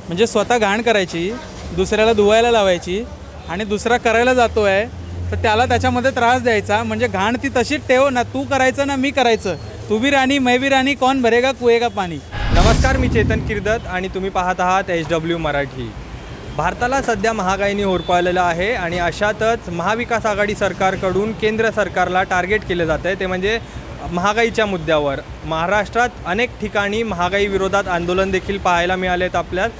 म्हणजे स्वतः घाण करायची, दुसऱ्याला धुवायला लावायची आणि दुसरा करायला जातो आहे तर त्याला त्याच्यामध्ये त्रास द्यायचा. म्हणजे घाण ती तशीच ठेव ना, तू करायचं ना मी करायचं, तू भी राणी मैं भी राणी, कौन भरेगा कुएं का पाणी. नमस्कार, मी चेतन किर्दत आणि तुम्ही पाहत आहात HW मराठी. भारताला सध्या महागाईने होरपळलेलं आहे आणि अशातच महाविकास आघाडी सरकारकडून केंद्र सरकारला टार्गेट केलं जातं आहे, ते म्हणजे महागाईच्या मुद्द्यावर. महाराष्ट्रात अनेक ठिकाणी महागाई विरोधात आंदोलन देखील पाहायला मिळालेत आपल्याला.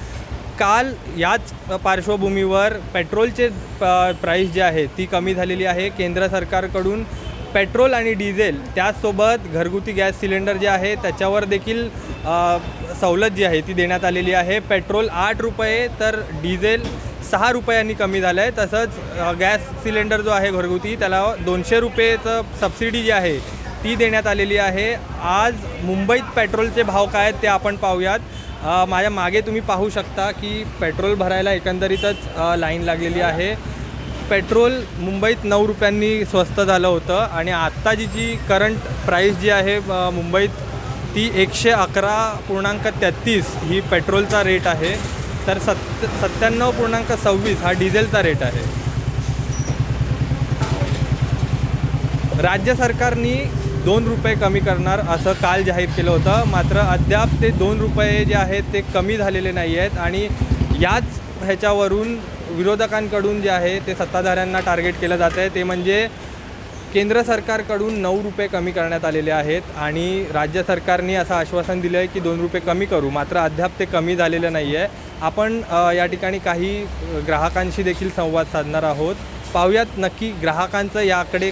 काल याच पार्श्वभूमीवर पेट्रोलचे प्राईस जे आहे ती कमी झालेली आहे. केंद्र सरकारकडून पेट्रोल आणि डिझेल त्याचसोबत घरगुती गॅस सिलेंडर जे आहे त्याच्यावर देखील सवलत जी आहे ती देण्यात आलेली आहे. पेट्रोल 8 रुपये तर डिझेल 6 रुपयांनी कमी झालं आहे. तसंच गॅस सिलेंडर जो आहे घरगुती त्याला 200 रुपयेचं सबसिडी जी आहे ती देण्यात आलेली आहे. आज मुंबईत पेट्रोलचे भाव काय आहेत ते आपण पाहूयात. माझ्या मागे तुम्ही पाहू शकता की पेट्रोल भरायला एकंदरीतच लाईन लागलेली आहे. पेट्रोल मुंबईत 9 रुपयांनी स्वस्त झालं होतं आणि आत्ताची जी करंट प्राईस जी आहे मुंबईत ती 111.33 ही पेट्रोलचा रेट आहे. तर 97.26 हा डिझेलचा रेट आहे. राज्य सरकारने 2 रुपये कमी करणार असं काल जाहीर केलं होतं, मात्र अद्याप ते 2 रुपये जे आहेत ते कमी झालेले नाही आहेत. आणि याच ह्याच्यावरून विरोधकांकडून जे आहे ते सत्ताधाऱ्यांना टार्गेट केलं जातं आहे, ते म्हणजे केंद्र सरकारकडून 9 रुपये कमी करण्यात आलेले आहेत आणि राज्य सरकारने असं आश्वासन दिलं आहे की 2 रुपये कमी करू, मात्र अद्याप ते कमी झालेलं नाही आहे. आपण या ठिकाणी काही ग्राहकांशी देखील संवाद साधणार आहोत. पाहूयात नक्की ग्राहकांचं याकडे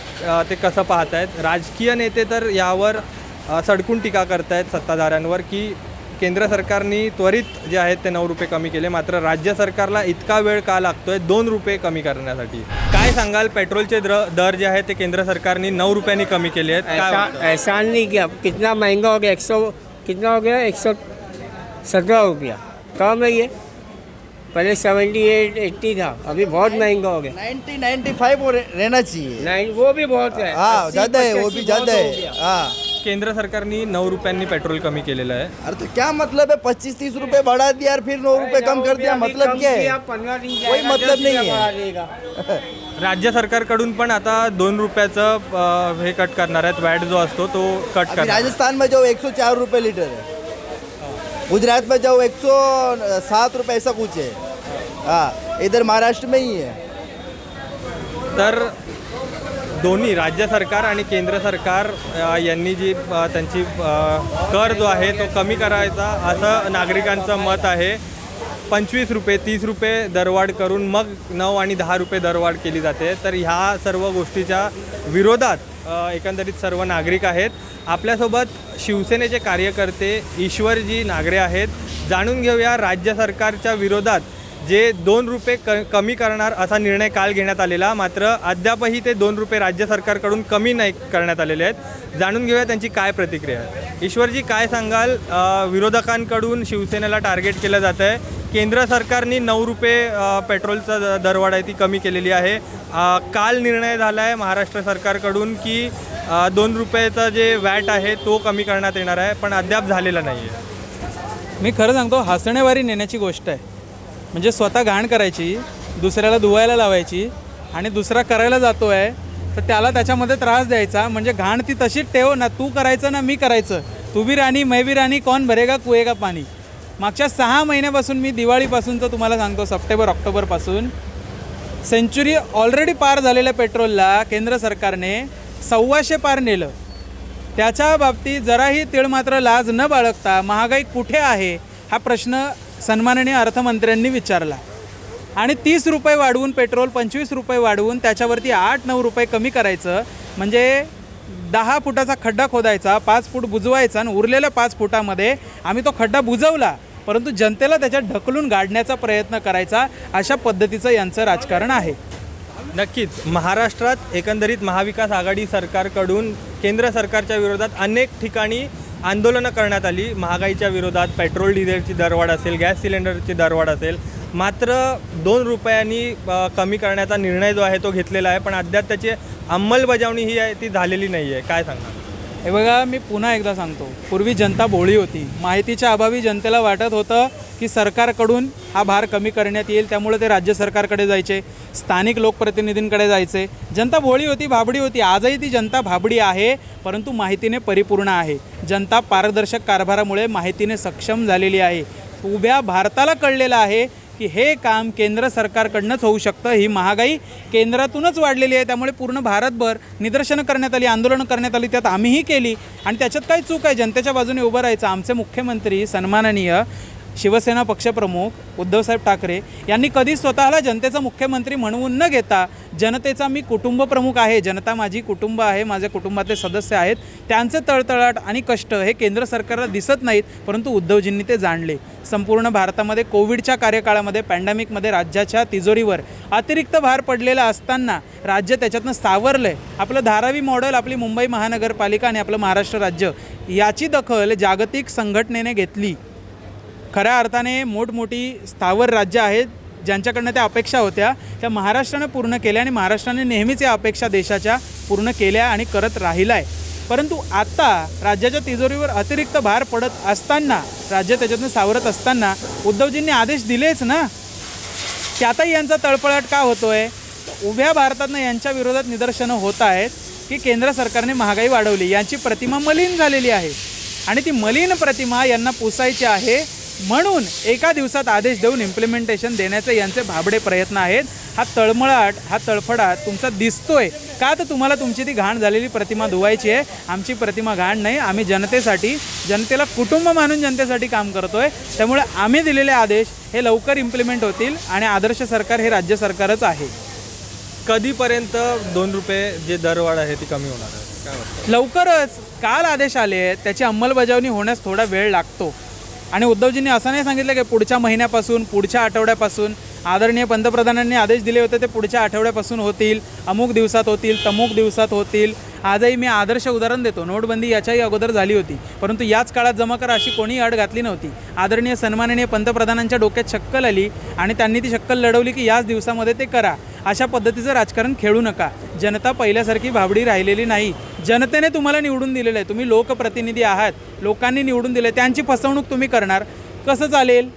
ते कसं पाहत आहेत. राजकीय नेते तर यावर सडकून टीका करत आहेत सत्ताधाऱ्यांवर की केंद्र सरकारने त्वरित जे आहेत ते 9 रुपये कमी केले, मात्र राज्य सरकारला इतका वेळ का लागतो आहे 2 रुपये कमी करण्यासाठी. काय सांगाल, पेट्रोलचे दर जे आहेत ते केंद्र सरकारने 9 रुपयांनी कमी केले आहेत. एहसान नहीं किया. कितना महंगा हो गया, 100 कितना हो गया, 117 रुपया कम है ये. पहले 78-80 था, अभी बहुत महंगा हो गया. 90-95 रहना चाहिए. नहीं, वो भी बहुत है. हाँ, ज़्यादा है, वो भी 80-85 ज़्यादा बहुत हो है. गया. हाँ. केंद्र सरकारने 9 रुपयांनी पेट्रोल कमी केलेलं आहे. अरे तो क्या मतलब है, 25-30 रुपये बढ़ा दिया और फिर 9 रुपये कम कर दिया, मतलब क्या है? 15 दिन कोई मतलब नहीं है. राज्य सरकारकडून पण आता 2 रुपयाचं हे कट करणार आहेत. वॅट जो असतो तो कट अभी करणार. राजस्थान में जो 104 रुपये लीटर है, गुजरात में जो 107 रुपये ऐसा कुछ है. हाँ, इधर महाराष्ट्र में ही है. तर दोन्ही राज्य सरकार आणि केंद्र सरकार यांनी जी त्यांची कर जो आहे तो कमी करायचा असं नागरिकांचं मत आहे. 25 रुपये 30 रुपये दरवाढ करून मग 9 आणि 10 रुपये दरवाढ केली जाते. तर ह्या सर्व गोष्टीच्या विरोधात एकंदरीत सर्व नागरिक आहेत. आपल्यासोबत शिवसेनेचे कार्यकर्ते ईश्वरजी नागरे आहेत. जाणून घेऊया राज्य सरकारच्या विरोधात जे 2 रुपये कमी करणार असा निर्णय काल घेण्यात आलेला, मात्र अद्यापही ते 2 रुपये राज्य सरकारकडून कमी नाही करण्यात आलेले आहेत. जाणून घेऊया त्यांची काय प्रतिक्रिया आहे. ईश्वरजी, काय सांगाल, विरोधकांकडून शिवसेनेला टार्गेट केलं जातं आहे. केंद्र सरकारने 9 रुपये पेट्रोलचा दरवाढ आहे ती कमी केलेली आहे. काल निर्णय झाला आहे महाराष्ट्र सरकारकडून की 2 रुपयाचा जे वॅट आहे तो कमी करण्यात येणार आहे, पण अद्याप झालेला नाही आहे. मी खरं सांगतो, हसण्यावारी नेण्याची गोष्ट आहे. म्हणजे स्वतः घाण करायची, दुसऱ्याला धुवायला लावायची आणि दुसरा करायला जातो आहे तर त्याला त्याच्यामध्ये त्रास द्यायचा. म्हणजे घाण ती तशीच ठेव ना, तू करायचं ना मी करायचं, तू भी राणी मैं भी राणी, कौन भरेगा कुएं का पाणी. मागच्या 6 महिन्यापासून मी दिवाळीपासूनचं तुम्हाला सांगतो, सप्टेंबर ऑक्टोबरपासून सेंचुरी ऑलरेडी पार झालेल्या पेट्रोलला केंद्र सरकारने 1,200 पार नेलं. त्याच्या बाबतीत जराही तीळ मात्र लाज न बाळगता महागाई कुठे आहे हा प्रश्न सन्माननीय अर्थमंत्र्यांनी विचारला. आणि 30 रुपये वाढवून पेट्रोल 25 रुपये वाढवून त्याच्यावरती 8-9 रुपये कमी करायचं. म्हणजे 10 फुटाचा खड्डा खोदायचा, 5 फूट बुजवायचा आणि उरलेल्या 5 फुटामध्ये आम्ही तो खड्डा बुजवला, परंतु जनतेला त्याच्यात ढकलून गाडण्याचा प्रयत्न करायचा. अशा पद्धतीचं यांचं राजकारण आहे. नक्कीच महाराष्ट्रात एकंदरीत महाविकास आघाडी सरकारकडून केंद्र सरकारच्या विरोधात अनेक ठिकाणी आंदोलनं करण्यात आली. महागाईच्या विरोधात पेट्रोल डिझेलची दरवाढ असेल, गॅस सिलेंडरची दरवाढ असेल, मात्र 2 रुपयांनी कमी करण्याचा निर्णय जो आहे तो घेतलेला आहे, पण अद्याप त्याची अंमलबजावणी ही आहे ती झालेली नाही आहे. काय सांगणार? हे बघा, मी पुन्हा एकदा सांगतो, पूर्वी जनता भोळी होती. माहितीच्या अभावी जनतेला वाटत होतं की सरकारकडून हा भार कमी करण्यात येईल, त्यामुळे ते राज्य सरकारकडे जायचे, स्थानिक लोकप्रतिनिधींकडे जायचे. जनता भोळी होती, भाबडी होती. आजही ती जनता भाबडी आहे, परंतु माहितीने परिपूर्ण आहे. जनता पारदर्शक कारभारामुळे माहितीने सक्षम झालेली आहे. उभ्या भारताला कळलेलं आहे की हे काम केंद्र सरकारकडनंच होऊ शकतं. ही महागाई केंद्रातूनच वाढलेली आहे, त्यामुळे पूर्ण भारतभर निदर्शनं करण्यात आली, आंदोलनं करण्यात आली. त्यात आम्हीही केली आणि त्याच्यात काही चूक आहे? जनतेच्या बाजूने उभं राहायचं. आमचे मुख्यमंत्री सन्माननीय शिवसेना पक्षप्रमुख उद्धवसाहेब ठाकरे यांनी कधी स्वतःला जनतेचा मुख्यमंत्री म्हणवून न घेता जनतेचा मी कुटुंब प्रमुख आहे, जनता माझी कुटुंब आहे, माझ्या कुटुंबातले सदस्य आहेत, त्यांचे तळतळाट आणि कष्ट हे केंद्र सरकारला दिसत नाहीत, परंतु उद्धवजींनी ते जाणले. संपूर्ण भारतामध्ये कोविडच्या कार्यकाळामध्ये पॅन्डेमिकमध्ये राज्याच्या तिजोरीवर अतिरिक्त भार पडलेला असताना राज्य त्याच्यातनं सावरलं आहे. आपलं धारावी मॉडेल, आपली मुंबई महानगरपालिका आणि आपलं महाराष्ट्र राज्य याची दखल जागतिक संघटनेने घेतली. खऱ्या अर्थाने मोठमोठी स्थावर राज्य आहेत ज्यांच्याकडनं त्या अपेक्षा होत्या त्या महाराष्ट्रानं पूर्ण केल्या आणि महाराष्ट्राने नेहमीच या अपेक्षा देशाच्या पूर्ण केल्या आणि करत राहिला आहे. परंतु आता राज्याच्या तिजोरीवर अतिरिक्त भार पडत असताना, राज्य त्याच्यातून सावरत असताना उद्धवजींनी आदेश दिलेच ना, की आताही यांचा तळपळाट का होतो आहे? उभ्या भारतातनं यांच्या विरोधात निदर्शनं होत आहेत की केंद्र सरकारने महागाई वाढवली, यांची प्रतिमा मलिन झालेली आहे आणि ती मलिन प्रतिमा यांना पुसायची आहे. म्हणून एका दिवसात आदेश देऊन इम्प्लिमेंटेशन देण्याचे यांचे भाबडे प्रयत्न आहेत. हा तळमळाट, हा तळफडाट तुमचा दिसतोय का? तर तुम्हाला तुमची ती घाण झालेली प्रतिमा धुवायची आहे. आमची प्रतिमा घाण नाही, आम्ही जनतेसाठी, जनतेला कुटुंब मानून जनतेसाठी काम करतोय. त्यामुळे आम्ही दिलेले आदेश हे लवकर इम्प्लिमेंट होतील आणि आदर्श सरकार हे राज्य सरकारच आहे. कधीपर्यंत 2 रुपये जे दरवाढ आहे ती कमी होणार आहे, काय वाटतं? लवकरच. काल आदेश आले आहेत, त्याची अंमलबजावणी होण्यास थोडा वेळ लागतो आणि उद्धवजींनी असं नाही सांगितलं की पुढच्या महिन्यापासून, पुढच्या आठवड्यापासून. आदरणीय पंतप्रधानांनी आदेश दिले होते ते पुढच्या आठवड्यापासून होतील, अमुक दिवसात होतील, तमुक दिवसात होतील. आजही मी आदर्श उदाहरण देतो, नोटबंदी याच्याही अगोदर झाली होती, परंतु याच काळात जमा करा अशी कोणी अट घातली नव्हती. आदरणीय सन्माननीय पंतप्रधानांच्या डोक्यात शक्कल आली आणि त्यांनी ती शक्कल लढवली की याच दिवसामध्ये ते करा. अशा पद्धतीचं राजकारण खेळू नका. जनता पहिल्यासारखी भाबडी राहिलेली नाही. जनतेने तुम्हाला निवडून दिलेलं आहे, तुम्ही लोकप्रतिनिधी आहात, लोकांनी निवडून दिले, त्यांची फसवणूक तुम्ही करणार कसं चालेल?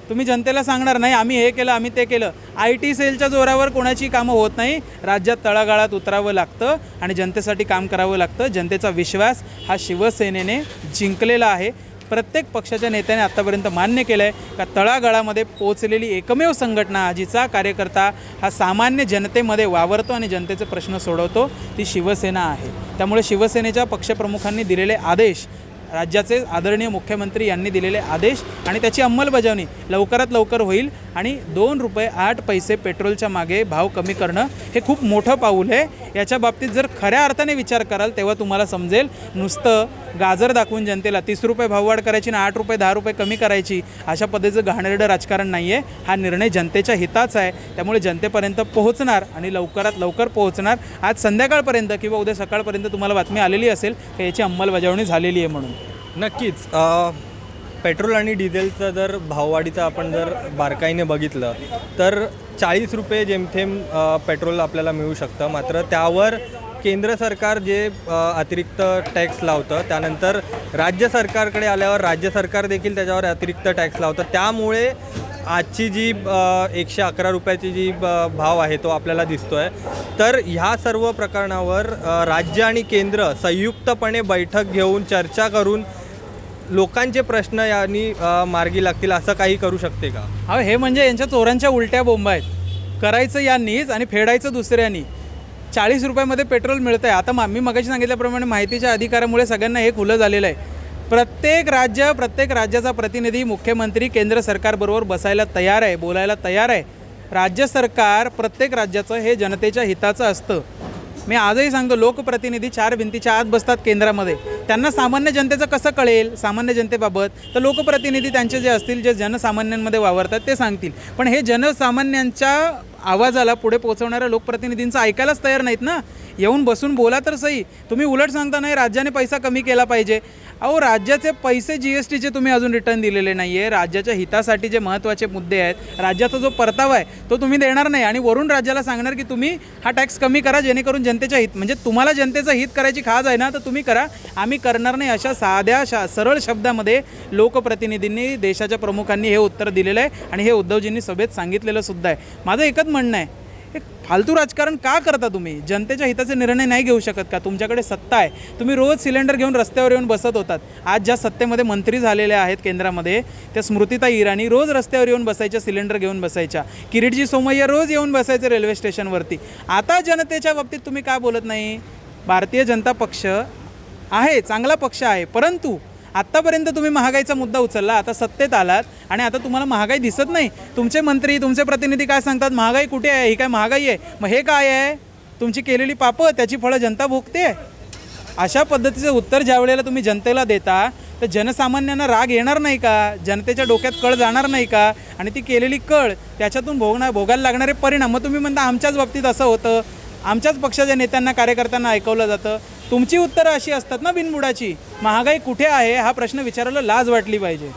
तुम्ही जनतेला सांगणार नाही आम्ही हे केलं, आम्ही ते केलं. IT सेलच्या जोरावर कोणाची कामं होत नाही. राज्यात तळागाळात उतरावं लागतं आणि जनतेसाठी काम करावं लागतं. जनतेचा विश्वास हा शिवसेनेने जिंकलेला आहे. प्रत्येक पक्षाच्या नेत्याने आत्तापर्यंत मान्य केलं आहे का तळागाळामध्ये पोचलेली एकमेव संघटना जिचा कार्यकर्ता हा सामान्य जनतेमध्ये वावरतो आणि जनतेचे प्रश्न सोडवतो ती शिवसेना आहे. त्यामुळे शिवसेनेच्या पक्षप्रमुखांनी दिलेले आदेश, राज्याचे आदरणीय मुख्यमंत्री यांनी दिलेले आदेश आणि त्याची अंमलबजावणी लवकरात लवकर होईल आणि 2 रुपये 8 पैसे पेट्रोलच्या मागे भाव कमी करणं हे खूप मोठं पाऊल आहे. याच्या बाबतीत जर खऱ्या अर्थाने विचार कराल तेव्हा तुम्हाला समजेल. नुसतं गाजर दाखवून जनतेला 30 रुपये भाववाढ करायची आणि 8 रुपये 10 रुपये कमी करायची अशा पद्धतीचं घाणेरडं राजकारण नाही आहे. हा निर्णय जनतेच्या हिताचा आहे, त्यामुळे जनतेपर्यंत पोहोचणार आणि लवकरात लवकर पोहोचणार. आज संध्याकाळपर्यंत किंवा उद्या सकाळपर्यंत तुम्हाला बातमी आलेली असेल की याची अंमलबजावणी झालेली आहे म्हणून. नक्कीच. पेट्रोल आणि डिझेलचं जर भाववाढीचं आपण जर बारकाईने बघितलं तर 40 रुपये जेमथेम पेट्रोल आपल्याला मिळू शकतं. मात्र त्यावर केंद्र सरकार जे अतिरिक्त टॅक्स लावतं, त्यानंतर राज्य सरकारकडे आल्यावर राज्य सरकार देखील त्याच्यावर अतिरिक्त टॅक्स लावतं. त्यामुळे आजची जी 111 रुपयाची जी भाव आहे तो आपल्याला दिसतो आहे. तर ह्या सर्व प्रकरणावर राज्य आणि केंद्र संयुक्तपणे बैठक घेऊन चर्चा करून लोकांचे प्रश्न यांनी मार्गी लागतील असं काही करू शकते का? हा, हे म्हणजे यांच्या चोरांच्या उलट्या बोंबा आहेत. करायचं यांनीच आणि फेडायचं दुसऱ्यांनी. 40 रुपयामध्ये पेट्रोल मिळतं आहे. आता मी मगाशी सांगितल्याप्रमाणे माहितीच्या अधिकारामुळे सगळ्यांना हे खुलं झालेलं आहे. प्रत्येक राज्याचा प्रतिनिधी, मुख्यमंत्री केंद्र सरकारबरोबर बसायला तयार आहे, बोलायला तयार आहे. राज्य सरकार प्रत्येक राज्याचं हे जनतेच्या हिताचं असतं. मी आजही सांगतो, लोकप्रतिनिधी 4 भिंतीच्या आत बसतात केंद्रामध्ये. त्यांना सामान्य जनतेचं कसं कळेल सामान्य जनतेबाबत? तर लोकप्रतिनिधी त्यांचे जे असतील, जे जनसामान्यांमध्ये वावरतात ते सांगतील. पण हे जनसामान्यांच्या आवाजाला पुढे पोहोचवणाऱ्या लोकप्रतिनिधींचं ऐकायलाच तयार नाहीत ना. येऊन बसून बोला तर सही. तुम्ही उलट सांगता नाही राज्याने पैसा कमी केला पाहिजे. अहो राज्याचे पैसे GSTचे तुम्ही अजून रिटर्न दिलेले नाही आहे. राज्याच्या हितासाठी जे महत्त्वाचे मुद्दे आहेत, राज्याचा जो परतावा आहे तो तुम्ही देणार नाही आणि वरून राज्याला सांगणार की तुम्ही हा टॅक्स कमी करा जेणेकरून जनतेच्या हित, म्हणजे तुम्हाला जनतेचं हित करायची खाज आहे ना तर तुम्ही करा, आम्ही करणार नाही. अशा साध्या सरळ शब्दामध्ये लोकप्रतिनिधींनी, देशाच्या प्रमुखांनी हे उत्तर दिलेलं आहे आणि हे उद्धवजींनी सभेत सांगितलेलं सुद्धा आहे. माझं एकच म्हणणं आहे, हे फालतू राजकारण का करता तुम्ही? जनतेच्या हिताचे निर्णय नाही घेऊ शकत का? तुमच्याकडे सत्ता आहे, तुम्ही रोज सिलेंडर घेऊन रस्त्यावर येऊन बसत होतात. आज ज्या सत्तेमध्ये मंत्री झालेल्या आहेत केंद्रामध्ये, त्या स्मृतिताई इराणी रोज रस्त्यावर येऊन बसायच्या, सिलेंडर घेऊन बसायच्या. किरीटजी सोमय्या रोज येऊन बसायचे रेल्वे स्टेशनवरती. आता जनतेच्या बाबतीत तुम्ही का बोलत नाही? भारतीय जनता पक्ष आहे, चांगला पक्ष आहे, परंतु आत्तापर्यंत तुम्ही महागाईचा मुद्दा उचलला, आता सत्तेत आलात आणि आता तुम्हाला महागाई दिसत नाही. तुमचे मंत्री, तुमचे प्रतिनिधी काय सांगतात? महागाई कुठे आहे? ही काय महागाई आहे? मग हे काय आहे? तुमची केलेली पापं, त्याची फळं जनता भोगते. अशा पद्धतीचं उत्तर ज्या वेळेला तुम्ही जनतेला देता तर जनसामान्यांना राग येणार नाही का? जनतेच्या डोक्यात कळ जाणार नाही का? आणि ती केलेली कळ, त्याच्यातून भोगायला लागणारे परिणाम. मग तुम्ही म्हणता आमच्याच बाबतीत असं होतं, आमच्याच पक्षाच्या नेत्यांना, कार्यकर्त्यांना ऐकवलं जातं. तुमची उत्तरं अशी असतात ना बिनबुडाची. महागाई कुठे आहे हा प्रश्न विचारायला लाज वाटली पाहिजे.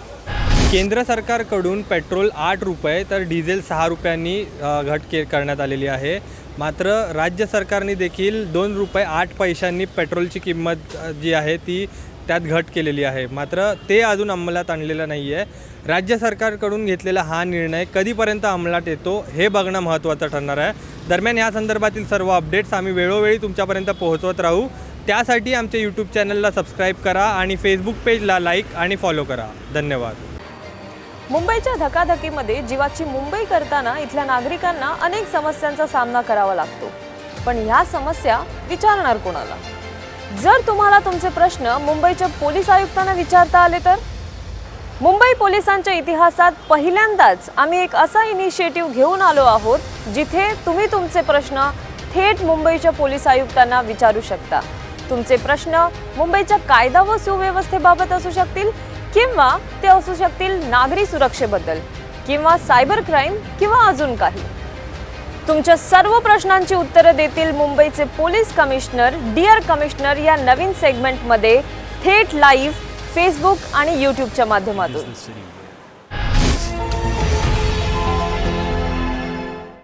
केंद्र सरकारकडून पेट्रोल 8 रुपये तर डिझेल 6 रुपयांनी घट करण्यात आलेली आहे. मात्र राज्य सरकारने देखील 2 रुपये 8 पैशांनी पेट्रोलची किंमत जी आहे ती त्यात घट केलेली आहे. मात्र ते अजून अंमलात आणलेलं नाही आहे. राज्य सरकारकडून घेतलेला हा निर्णय कधीपर्यंत अंमलात येतो हे बघणं महत्त्वाचं ठरणार आहे. दरम्यान या संदर्भातील सर्व अपडेट्स आम्ही वेळोवेळी तुमच्यापर्यंत पोहोचवत राहू. त्यासाठी आमच्या यूट्यूब चॅनलला सबस्क्राईब करा आणि फेसबुक पेजला लाईक आणि फॉलो करा. धन्यवाद. मुंबईच्या धकाधकीमध्ये जीवाची मुंबई करताना इथल्या नागरिकांना अनेक समस्यांचा सामना करावा लागतो. पण ह्या समस्या विचारणार कोणाला? जर तुम्हाला तुमचे प्रश्न मुंबईच्या पोलीस आयुक्तांना विचारता आले तर? मुंबई पोलिसांच्या इतिहासात पहिल्यांदाच आम्ही एक असा इनिशिएटिव्ह घेऊन आलो आहोत जिथे तुम्ही तुमचे प्रश्न थेट मुंबईच्या पोलीस आयुक्तांना विचारू शकता. तुमचे प्रश्न मुंबईच्या कायदा व सुव्यवस्थेबाबत असू शकतील किंवा ते असू शकतील नागरी सुरक्षेबद्दल किंवा सायबर क्राईम किंवा अजून काही. तुमच्या सर्व प्रश्नांची उत्तरं देतील मुंबईचे पोलीस कमिशनर डिअर कमिशनर या नवीन सेगमेंटमध्ये थेट लाईव्ह फेसबुक आणि यूट्यूबच्या माध्यमातून.